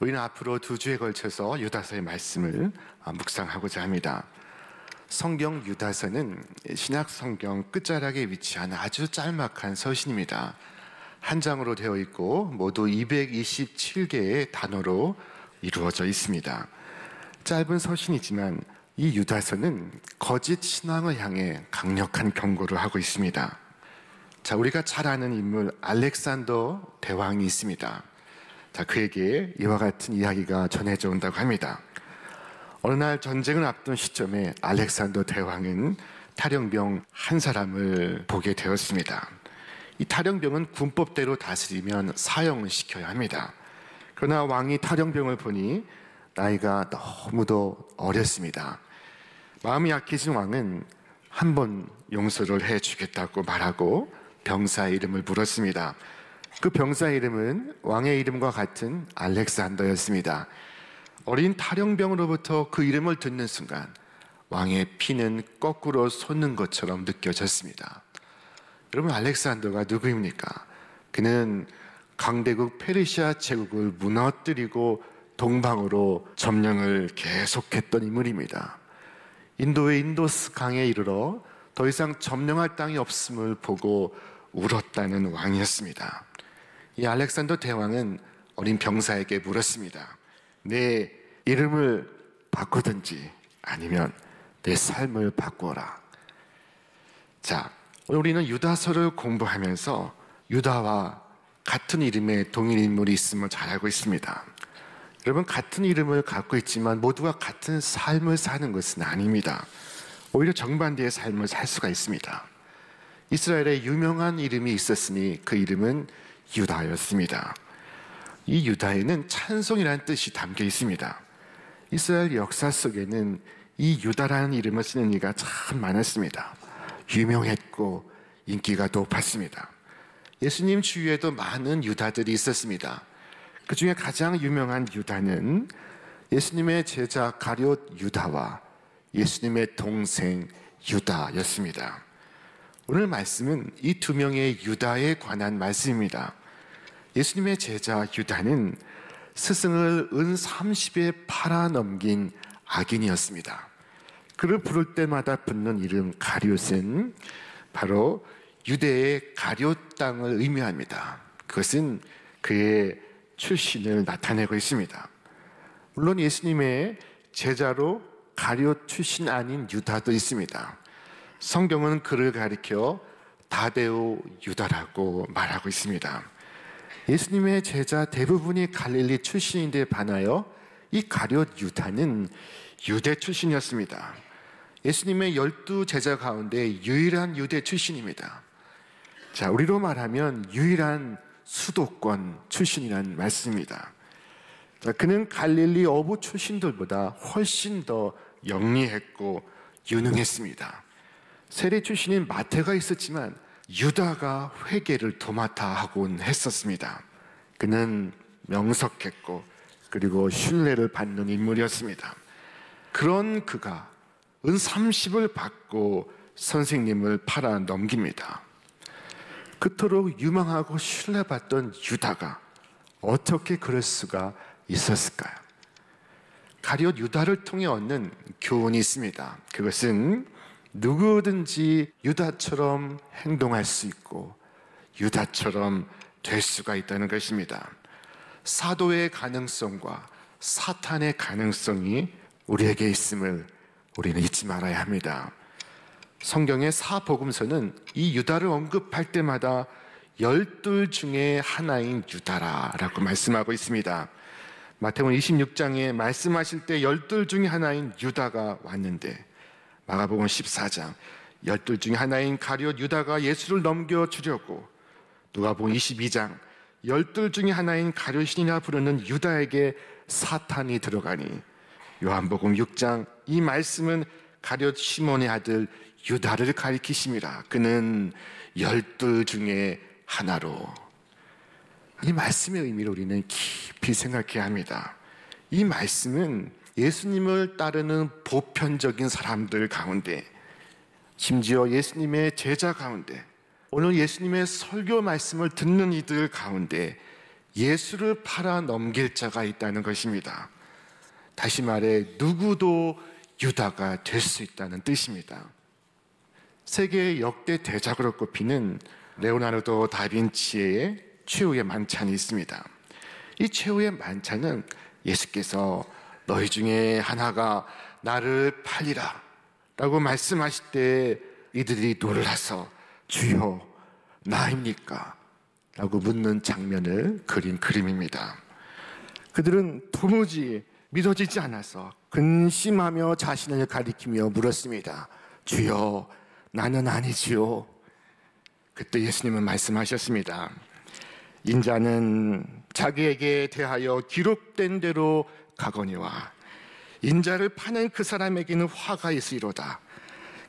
우리는 앞으로 2주에 걸쳐서 유다서의 말씀을 묵상하고자 합니다. 성경 유다서는 신약 성경 끝자락에 위치한 아주 짤막한 서신입니다. 한 장으로 되어 있고 모두 227개의 단어로 이루어져 있습니다. 짧은 서신이지만 이 유다서는 거짓 신앙을 향해 강력한 경고를 하고 있습니다. 자, 우리가 잘 아는 인물 알렉산더 대왕이 있습니다. 자, 그에게 이와 같은 이야기가 전해져 온다고 합니다. 어느 날 전쟁을 앞둔 시점에 알렉산더 대왕은 탈영병 한 사람을 보게 되었습니다. 이 탈영병은 군법대로 다스리면 사형을 시켜야 합니다. 그러나 왕이 탈영병을 보니 나이가 너무도 어렸습니다. 마음이 약해진 왕은 한 번 용서를 해주겠다고 말하고 병사의 이름을 물었습니다. 그 병사의 이름은 왕의 이름과 같은 알렉산더였습니다. 어린 탈영병으로부터 그 이름을 듣는 순간 왕의 피는 거꾸로 솟는 것처럼 느껴졌습니다. 여러분, 알렉산더가 누구입니까? 그는 강대국 페르시아 제국을 무너뜨리고 동방으로 점령을 계속했던 인물입니다. 인도의 인도스 강에 이르러 더 이상 점령할 땅이 없음을 보고 울었다는 왕이었습니다. 이 알렉산더 대왕은 어린 병사에게 물었습니다. 내 이름을 바꾸든지 아니면 내 삶을 바꾸어라. 자, 오늘 우리는 유다서를 공부하면서 유다와 같은 이름의 동일 인물이 있음을 잘 알고 있습니다. 여러분, 같은 이름을 갖고 있지만 모두가 같은 삶을 사는 것은 아닙니다. 오히려 정반대의 삶을 살 수가 있습니다. 이스라엘에 유명한 이름이 있었으니 그 이름은 유다였습니다. 이 유다에는 찬송이라는 뜻이 담겨 있습니다. 이스라엘 역사 속에는 이 유다라는 이름을 쓰는 이가 참 많았습니다. 유명했고 인기가 높았습니다. 예수님 주위에도 많은 유다들이 있었습니다. 그 중에 가장 유명한 유다는 예수님의 제자 가룟 유다와 예수님의 동생 유다였습니다. 오늘 말씀은 이 두 명의 유다에 관한 말씀입니다. 예수님의 제자 유다는 스승을 은 30에 팔아넘긴 악인이었습니다. 그를 부를 때마다 붙는 이름 가룟은 바로 유대의 가룟 땅을 의미합니다. 그것은 그의 출신을 나타내고 있습니다. 물론 예수님의 제자로 가룟 출신 아닌 유다도 있습니다. 성경은 그를 가리켜 다데오 유다라고 말하고 있습니다. 예수님의 제자 대부분이 갈릴리 출신인데 반하여 이 가룟 유다는 유대 출신이었습니다. 예수님의 12 제자 가운데 유일한 유대 출신입니다. 자, 우리로 말하면 유일한 수도권 출신이라는 말씀입니다. 자, 그는 갈릴리 어부 출신들보다 훨씬 더 영리했고 유능했습니다. 세리 출신인 마태가 있었지만 유다가 회계를 도맡아 하곤 했었습니다. 그는 명석했고 그리고 신뢰를 받는 인물이었습니다. 그런 그가 은 30을 받고 선생님을 팔아 넘깁니다. 그토록 유망하고 신뢰받던 유다가 어떻게 그럴 수가 있었을까요? 가룟 유다를 통해 얻는 교훈이 있습니다. 그것은 누구든지 유다처럼 행동할 수 있고 유다처럼 될 수가 있다는 것입니다. 사도의 가능성과 사탄의 가능성이 우리에게 있음을 우리는 잊지 말아야 합니다. 성경의 사복음서는 이 유다를 언급할 때마다 12 중에 하나인 유다라고 말씀하고 있습니다. 마태복음 26장에 말씀하실 때 12 중에 하나인 유다가 왔는데, 마가복음 14장 12 중에 하나인 가룟 유다가 예수를 넘겨주려고, 누가복음 22장 12 중에 하나인 가룟신이라 부르는 유다에게 사탄이 들어가니, 요한복음 6장 이 말씀은 가룟 시몬의 아들 유다를 가리키심이라. 그는 12 중에 하나로. 이 말씀의 의미를 우리는 깊이 생각해야 합니다. 이 말씀은 예수님을 따르는 보편적인 사람들 가운데, 심지어 예수님의 제자 가운데, 오늘 예수님의 설교 말씀을 듣는 이들 가운데 예수를 팔아 넘길 자가 있다는 것입니다. 다시 말해 누구도 유다가 될 수 있다는 뜻입니다. 세계의 역대 대작으로 꼽히는 레오나르도 다빈치의 최후의 만찬이 있습니다. 이 최후의 만찬은 예수께서 너희 중에 하나가 나를 팔리라 라고 말씀하실 때 이들이 놀라서 주여 나입니까? 라고 묻는 장면을 그린 그림입니다. 그들은 도무지 믿어지지 않아서 근심하며 자신을 가리키며 물었습니다. 주여 나는 아니지요. 그때 예수님은 말씀하셨습니다. 인자는 자기에게 대하여 기록된 대로 가거니와 인자를 파는 그 사람에게는 화가 있으리로다.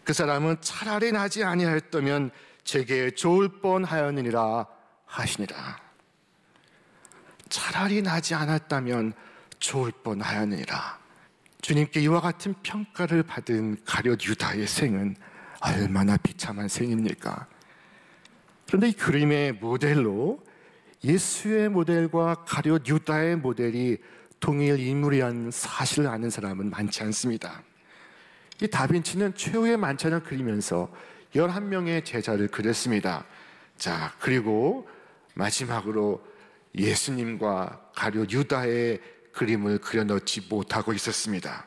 그 사람은 차라리 나지 아니하였다면 제게 좋을 뻔하였느니라 하시니라. 차라리 나지 않았다면 좋을 뻔하였느니라. 주님께 이와 같은 평가를 받은 가룟 유다의 생은 얼마나 비참한 생입니까? 그런데 이 그림의 모델로 예수의 모델과 가룟 유다의 모델이 동일 인물이라는 사실을 아는 사람은 많지 않습니다. 이 다빈치는 최후의 만찬을 그리면서 11명의 제자를 그렸습니다. 자, 그리고 마지막으로 예수님과 가룟 유다의 그림을 그려넣지 못하고 있었습니다.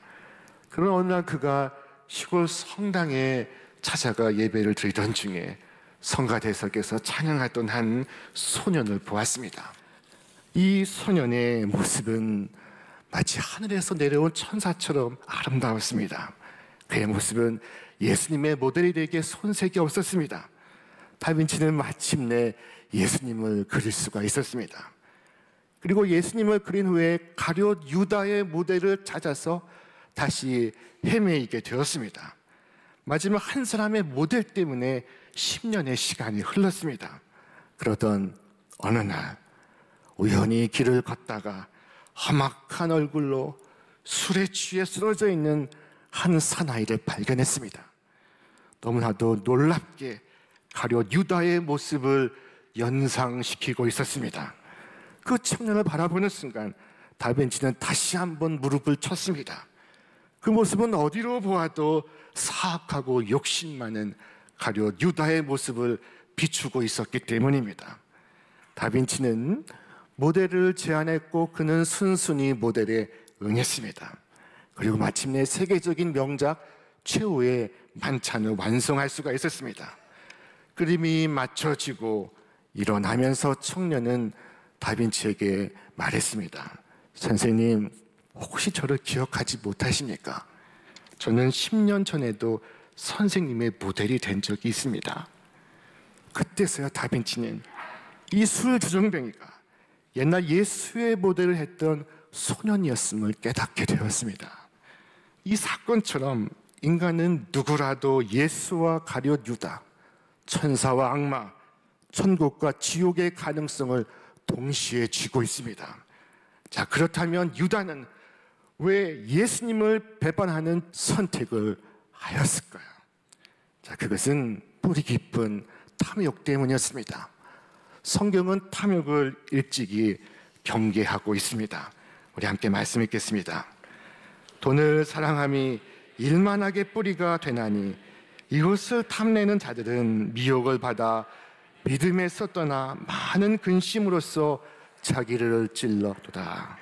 그러나 어느 날 그가 시골 성당에 찾아가 예배를 드리던 중에 성가대석에서 찬양하던 한 소년을 보았습니다. 이 소년의 모습은 마치 하늘에서 내려온 천사처럼 아름다웠습니다. 그의 모습은 예수님의 모델이 되기에 손색이 없었습니다. 다빈치는 마침내 예수님을 그릴 수가 있었습니다. 그리고 예수님을 그린 후에 가룟 유다의 모델을 찾아서 다시 헤매이게 되었습니다. 마지막 한 사람의 모델 때문에 10년의 시간이 흘렀습니다. 그러던 어느 날 우연히 길을 걷다가 험악한 얼굴로 술에 취해 쓰러져 있는 한 사나이를 발견했습니다. 너무나도 놀랍게 가룟 유다의 모습을 연상시키고 있었습니다. 그 청년을 바라보는 순간 다빈치는 다시 한번 무릎을 쳤습니다. 그 모습은 어디로 보아도 사악하고 욕심 많은 가룟 유다의 모습을 비추고 있었기 때문입니다. 다빈치는 모델을 제안했고 그는 순순히 모델에 응했습니다. 그리고 마침내 세계적인 명작 최후의 만찬을 완성할 수가 있었습니다. 그림이 맞춰지고 일어나면서 청년은 다빈치에게 말했습니다. 선생님, 혹시 저를 기억하지 못하십니까? 저는 10년 전에도 선생님의 모델이 된 적이 있습니다. 그때서야 다빈치는 이 술주정뱅이가 옛날 예수의 모델을 했던 소년이었음을 깨닫게 되었습니다. 이 사건처럼 인간은 누구라도 예수와 가룟 유다, 천사와 악마, 천국과 지옥의 가능성을 동시에 쥐고 있습니다. 자, 그렇다면 유다는 왜 예수님을 배반하는 선택을 하였을까요? 자, 그것은 뿌리 깊은 탐욕 때문이었습니다. 성경은 탐욕을 일찍이 경계하고 있습니다. 우리 함께 말씀 읽겠습니다. 돈을 사랑함이 일만하게 뿌리가 되나니 이것을 탐내는 자들은 미혹을 받아 믿음에서 떠나 많은 근심으로써 자기를 찔러도다.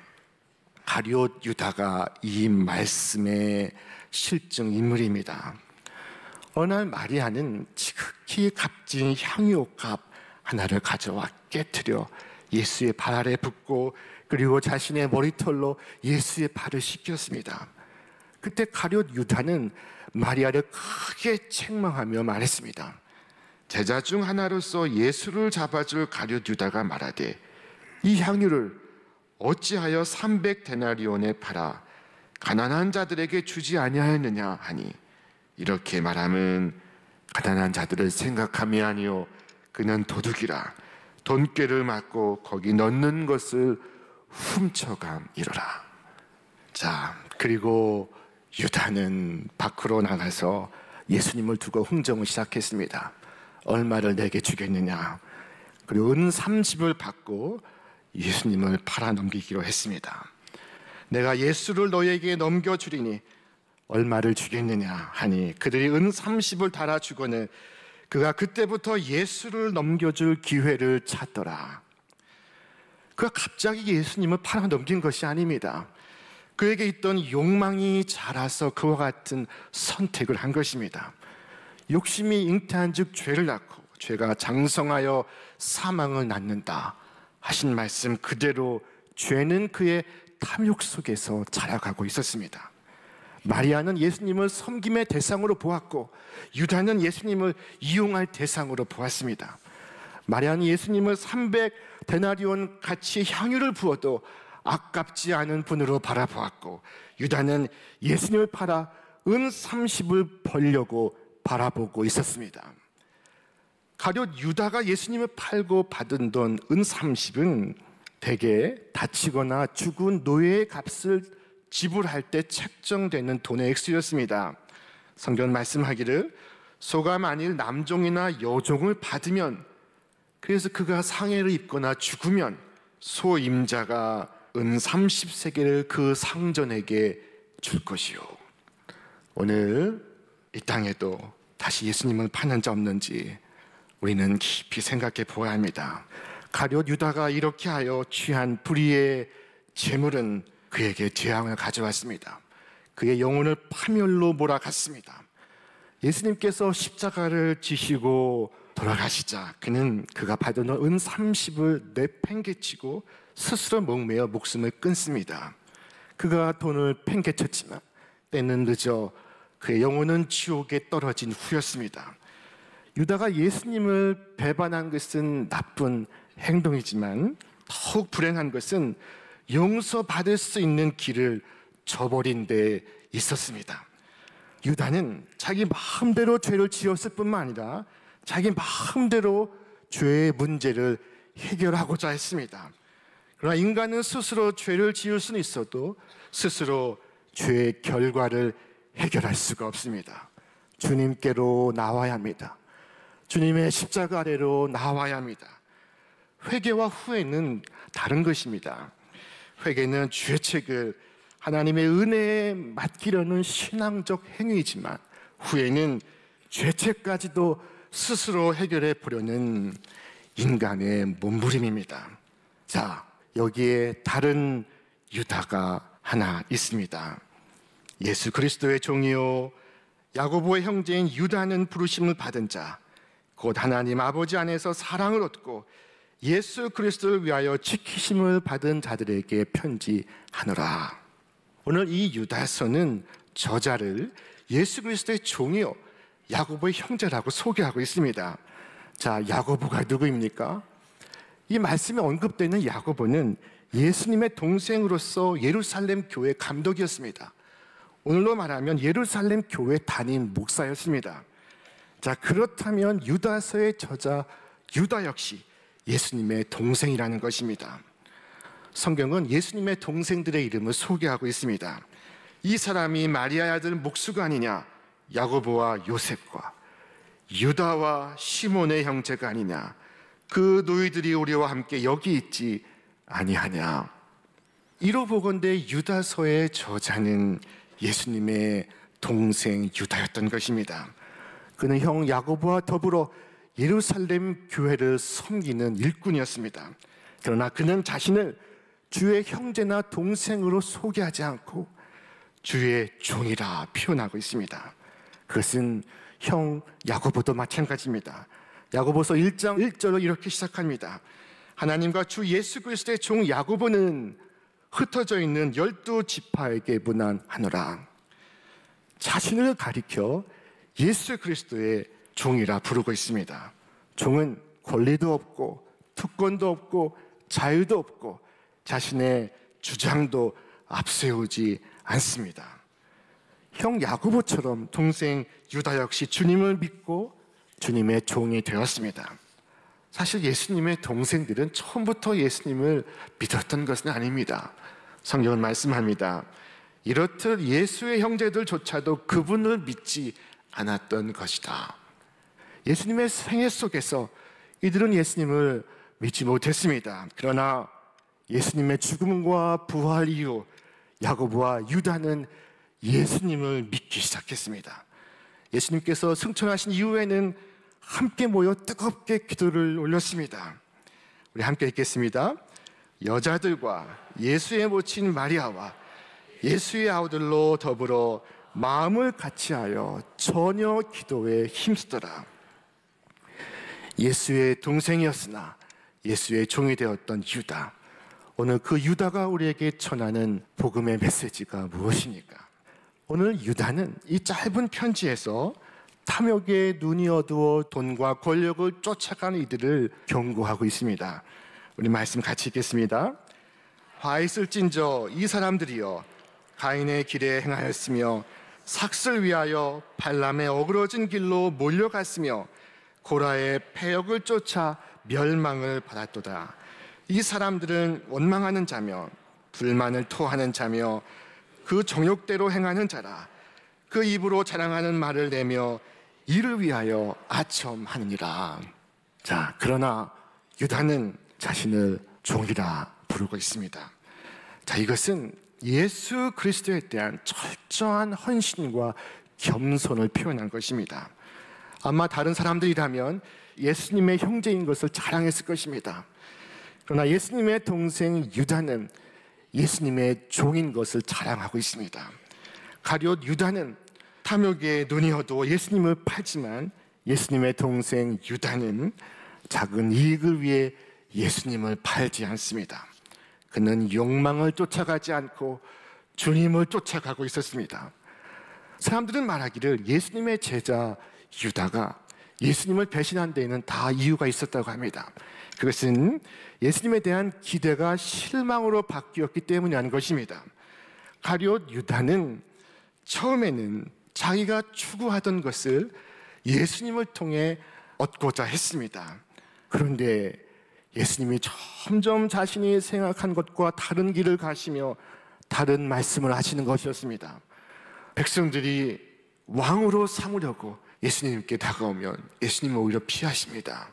가룟 유다가 이 말씀의 실증 인물입니다. 어느 날 마리아는 지극히 값진 향유옥합 하나를 가져와 깨트려 예수의 발 아래 붓고 그리고 자신의 머리털로 예수의 발을 씻겼습니다. 그때 가룟 유다는 마리아를 크게 책망하며 말했습니다. 제자 중 하나로서 예수를 잡아줄 가룟 유다가 말하되 이 향유를 어찌하여 300데나리온에 팔아 가난한 자들에게 주지 아니하였느냐 하니 이렇게 말함은 가난한 자들을 생각함이 아니요 그는 도둑이라 돈꾀를 맞고 거기 넣는 것을 훔쳐감이로라. 자, 그리고 유다는 밖으로 나가서 예수님을 두고 흥정을 시작했습니다. 얼마를 내게 주겠느냐. 그리고 은 30을 받고 예수님을 팔아넘기기로 했습니다. 내가 예수를 너에게 넘겨주리니 얼마를 주겠느냐 하니 그들이 은 30을 달아주거늘 그가 그때부터 예수를 넘겨줄 기회를 찾더라. 그가 갑자기 예수님을 팔아넘긴 것이 아닙니다. 그에게 있던 욕망이 자라서 그와 같은 선택을 한 것입니다. 욕심이 잉태한 즉 죄를 낳고 죄가 장성하여 사망을 낳는다 하신 말씀 그대로 죄는 그의 탐욕 속에서 자라가고 있었습니다. 마리아는 예수님을 섬김의 대상으로 보았고 유다는 예수님을 이용할 대상으로 보았습니다. 마리아는 예수님을 300데나리온 가치의 향유를 부어도 아깝지 않은 분으로 바라보았고 유다는 예수님을 팔아 은 30을 벌려고 바라보고 있었습니다. 가룟 유다가 예수님을 팔고 받은 돈 은 30은 대개 다치거나 죽은 노예의 값을 지불할 때 책정되는 돈의 액수였습니다. 성경은 말씀하기를 소가 만일 남종이나 여종을 받으면 그래서 그가 상해를 입거나 죽으면 소임자가 은 30세겔을 그 상전에게 줄 것이요. 오늘 이 땅에도 다시 예수님을 파는 자 없는지 우리는 깊이 생각해 보아야 합니다. 가룟 유다가 이렇게 하여 취한 불의의 재물은 그에게 재앙을 가져왔습니다. 그의 영혼을 파멸로 몰아갔습니다. 예수님께서 십자가를 지시고 돌아가시자 그는 그가 받은 은 30을 내팽개치고 스스로 목매어 목숨을 끊습니다. 그가 돈을 팽개쳤지만 때는 늦어 그의 영혼은 지옥에 떨어진 후였습니다. 유다가 예수님을 배반한 것은 나쁜 행동이지만 더욱 불행한 것은 용서받을 수 있는 길을 저버린 데 있었습니다. 유다는 자기 마음대로 죄를 지었을 뿐만 아니라 자기 마음대로 죄의 문제를 해결하고자 했습니다. 그러나 인간은 스스로 죄를 지을 수는 있어도 스스로 죄의 결과를 해결할 수가 없습니다. 주님께로 나와야 합니다. 주님의 십자가 아래로 나와야 합니다. 회개와 후회는 다른 것입니다. 회개는 죄책을 하나님의 은혜에 맡기려는 신앙적 행위이지만 후회는 죄책까지도 스스로 해결해 보려는 인간의 몸부림입니다. 자, 여기에 다른 유다가 하나 있습니다. 예수 그리스도의 종이요 야고보의 형제인 유다는 부르심을 받은 자, 곧 하나님 아버지 안에서 사랑을 얻고 예수 그리스도를 위하여 지키심을 받은 자들에게 편지하노라. 오늘 이 유다서는 저자를 예수 그리스도의 종이요 야고보의 형제라고 소개하고 있습니다. 자, 야고보가 누구입니까? 이 말씀에 언급되는 야고보는 예수님의 동생으로서 예루살렘 교회 감독이었습니다. 오늘로 말하면 예루살렘 교회 담임 목사였습니다. 자, 그렇다면 유다서의 저자 유다 역시 예수님의 동생이라는 것입니다. 성경은 예수님의 동생들의 이름을 소개하고 있습니다. 이 사람이 마리아의 아들 목수가 아니냐, 야고보와 요셉과 유다와 시몬의 형제가 아니냐, 그 너희들이 우리와 함께 여기 있지 아니하냐. 이로 보건대 유다서의 저자는 예수님의 동생 유다였던 것입니다. 그는 형 야고보와 더불어 예루살렘 교회를 섬기는 일꾼이었습니다. 그러나 그는 자신을 주의 형제나 동생으로 소개하지 않고 주의 종이라 표현하고 있습니다. 그것은 형 야고보도 마찬가지입니다. 야고보서 1장 1절로 이렇게 시작합니다. 하나님과 주 예수 그리스도의 종 야고보는 흩어져 있는 12지파에게 문안하노라. 자신을 가리켜 예수 그리스도의 종이라 부르고 있습니다. 종은 권리도 없고 특권도 없고 자유도 없고 자신의 주장도 앞세우지 않습니다. 형 야고보처럼 동생 유다 역시 주님을 믿고 주님의 종이 되었습니다. 사실 예수님의 동생들은 처음부터 예수님을 믿었던 것은 아닙니다. 성경은 말씀합니다. 이렇듯 예수의 형제들조차도 그분을 믿지 않았던 것이다. 예수님의 생애 속에서 이들은 예수님을 믿지 못했습니다. 그러나 예수님의 죽음과 부활 이후 야고보와 유다는 예수님을 믿기 시작했습니다. 예수님께서 승천하신 이후에는 함께 모여 뜨겁게 기도를 올렸습니다. 우리 함께 읽겠습니다. 여자들과 예수의 모친 마리아와 예수의 아우들로 더불어 마음을 같이하여 저녁 기도에 힘쓰더라. 예수의 동생이었으나 예수의 종이 되었던 유다. 오늘 그 유다가 우리에게 전하는 복음의 메시지가 무엇입니까? 오늘 유다는 이 짧은 편지에서 탐욕에 눈이 어두워 돈과 권력을 쫓아가는 이들을 경고하고 있습니다. 우리 말씀 같이 읽겠습니다. 화 있을진저 이 사람들이여 가인의 길에 행하였으며 삭슬 위하여 발람의 어그러진 길로 몰려갔으며 고라의 패역을 쫓아 멸망을 받았도다. 이 사람들은 원망하는 자며 불만을 토하는 자며 그 정욕대로 행하는 자라. 그 입으로 자랑하는 말을 내며 이를 위하여 아첨하느니라. 자, 그러나 유다는 자신을 종이라 부르고 있습니다. 자, 이것은 예수 그리스도에 대한 철저한 헌신과 겸손을 표현한 것입니다. 아마 다른 사람들이라면 예수님의 형제인 것을 자랑했을 것입니다. 그러나 예수님의 동생 유다는 예수님의 종인 것을 자랑하고 있습니다. 가룟 유다는 탐욕에 눈이 어두워 예수님을 팔지만 예수님의 동생 유다는 작은 이익을 위해 예수님을 팔지 않습니다. 그는 욕망을 쫓아가지 않고 주님을 쫓아가고 있었습니다. 사람들은 말하기를 예수님의 제자 유다가 예수님을 배신한 데에는 다 이유가 있었다고 합니다. 그것은 예수님에 대한 기대가 실망으로 바뀌었기 때문이라는 것입니다. 가룟 유다는 처음에는 자기가 추구하던 것을 예수님을 통해 얻고자 했습니다. 그런데 예수님이 점점 자신이 생각한 것과 다른 길을 가시며 다른 말씀을 하시는 것이었습니다. 백성들이 왕으로 삼으려고 예수님께 다가오면 예수님은 오히려 피하십니다.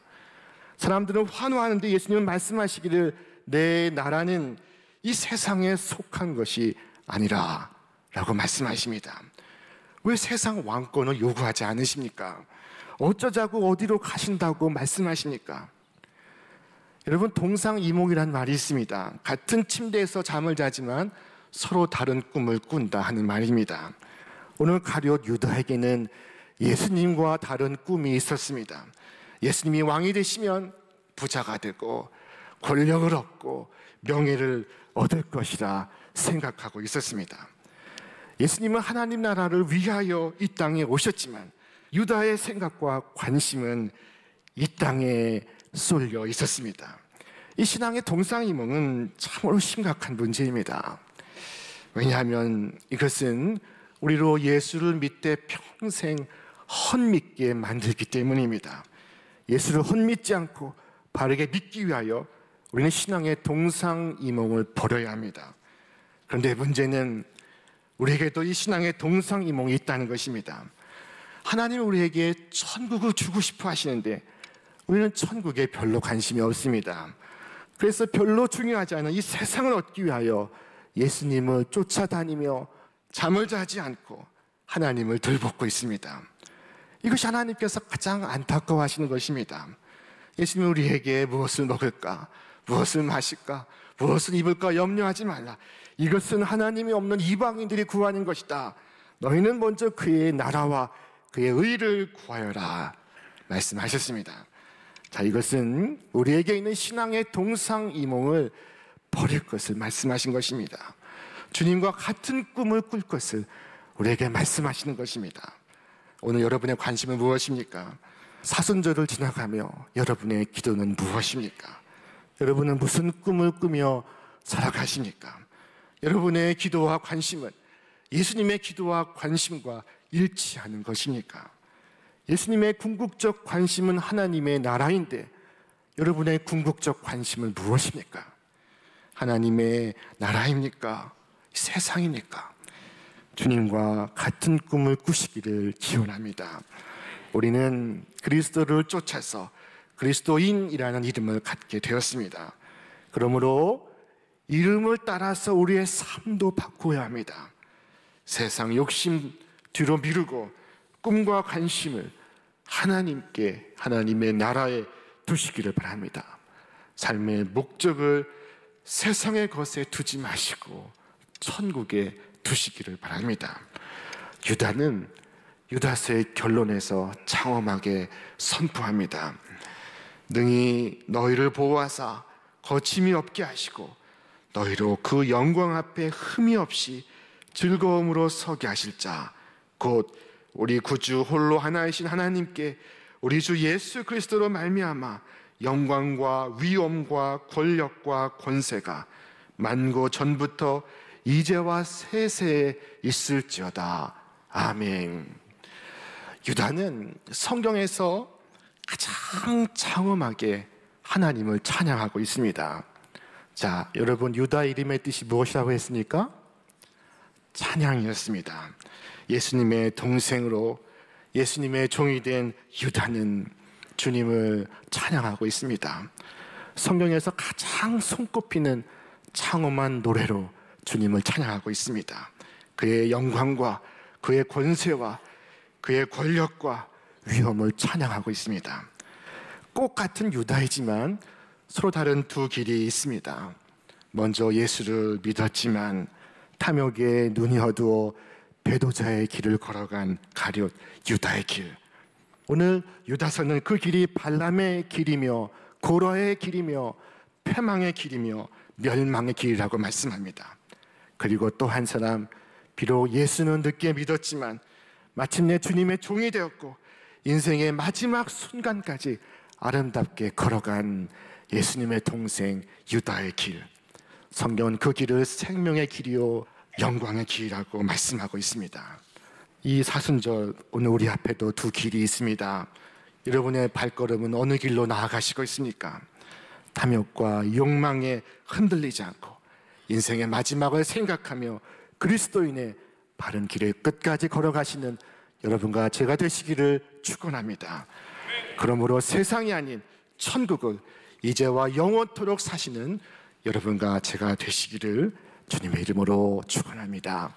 사람들은 환호하는데 예수님은 말씀하시기를 내 나라는 이 세상에 속한 것이 아니라 라고 말씀하십니다. 왜 세상 왕권을 요구하지 않으십니까? 어쩌자고 어디로 가신다고 말씀하십니까? 여러분, 동상이몽이라는 말이 있습니다. 같은 침대에서 잠을 자지만 서로 다른 꿈을 꾼다 하는 말입니다. 오늘 가룟 유다에게는 예수님과 다른 꿈이 있었습니다. 예수님이 왕이 되시면 부자가 되고 권력을 얻고 명예를 얻을 것이라 생각하고 있었습니다. 예수님은 하나님 나라를 위하여 이 땅에 오셨지만 유다의 생각과 관심은 이 땅에 쏠려 있었습니다. 이 신앙의 동상이몽은 참으로 심각한 문제입니다. 왜냐하면 이것은 우리로 예수를 믿되 평생 헛믿게 만들기 때문입니다. 예수를 헛믿지 않고 바르게 믿기 위하여 우리는 신앙의 동상이몽을 버려야 합니다. 그런데 문제는 우리에게도 이 신앙의 동상이몽이 있다는 것입니다. 하나님은 우리에게 천국을 주고 싶어 하시는데 우리는 천국에 별로 관심이 없습니다. 그래서 별로 중요하지 않은 이 세상을 얻기 위하여 예수님을 쫓아다니며 잠을 자지 않고 하나님을 들볶고 있습니다. 이것이 하나님께서 가장 안타까워하시는 것입니다. 예수님은 우리에게 무엇을 먹을까, 무엇을 마실까, 무엇을 입을까 염려하지 말라. 이것은 하나님이 없는 이방인들이 구하는 것이다. 너희는 먼저 그의 나라와 그의 의를 구하여라 말씀하셨습니다. 자, 이것은 우리에게 있는 신앙의 동상이몽을 버릴 것을 말씀하신 것입니다. 주님과 같은 꿈을 꿀 것을 우리에게 말씀하시는 것입니다. 오늘 여러분의 관심은 무엇입니까? 사순절을 지나가며 여러분의 기도는 무엇입니까? 여러분은 무슨 꿈을 꾸며 살아가십니까? 여러분의 기도와 관심은 예수님의 기도와 관심과 일치하는 것입니까? 예수님의 궁극적 관심은 하나님의 나라인데 여러분의 궁극적 관심은 무엇입니까? 하나님의 나라입니까? 세상입니까? 주님과 같은 꿈을 꾸시기를 기원합니다. 우리는 그리스도를 쫓아서 그리스도인이라는 이름을 갖게 되었습니다. 그러므로 이름을 따라서 우리의 삶도 바꾸어야 합니다. 세상 욕심 뒤로 미루고 꿈과 관심을 하나님께, 하나님의 나라에 두시기를 바랍니다. 삶의 목적을 세상의 것에 두지 마시고 천국에 두시기를 바랍니다. 유다는 유다서의 결론에서 장엄하게 선포합니다. 능히 너희를 보호하사 거침이 없게 하시고 너희로 그 영광 앞에 흠이 없이 즐거움으로 서게 하실 자 곧 우리 구주 홀로 하나이신 하나님께 우리 주 예수 그리스도로 말미암아 영광과 위엄과 권력과 권세가 만고 전부터 이제와 세세에 있을지어다. 아멘. 유다는 성경에서 가장 장엄하게 하나님을 찬양하고 있습니다. 자, 여러분, 유다 이름의 뜻이 무엇이라고 했습니까? 찬양이었습니다. 예수님의 동생으로 예수님의 종이 된 유다는 주님을 찬양하고 있습니다. 성경에서 가장 손꼽히는 장엄한 노래로 주님을 찬양하고 있습니다. 그의 영광과 그의 권세와 그의 권력과 위엄을 찬양하고 있습니다. 꼭 같은 유다이지만 서로 다른 두 길이 있습니다. 먼저 예수를 믿었지만 탐욕에 눈이 어두워 배도자의 길을 걸어간 가룟 유다의 길. 오늘 유다서는 그 길이 발람의 길이며 고라의 길이며 패망의 길이며 멸망의 길이라고 말씀합니다. 그리고 또 한 사람, 비록 예수는 늦게 믿었지만 마침내 주님의 종이 되었고 인생의 마지막 순간까지 아름답게 걸어간 예수님의 동생 유다의 길. 성경은 그 길을 생명의 길이요 영광의 길이라고 말씀하고 있습니다. 이 사순절 오늘 우리 앞에도 두 길이 있습니다. 여러분의 발걸음은 어느 길로 나아가시고 있습니까? 탐욕과 욕망에 흔들리지 않고 인생의 마지막을 생각하며 그리스도인의 바른 길을 끝까지 걸어가시는 여러분과 제가 되시기를 축원합니다. 그러므로 세상이 아닌 천국을 이제와 영원토록 사시는 여러분과 제가 되시기를 주님의 이름으로 축원합니다.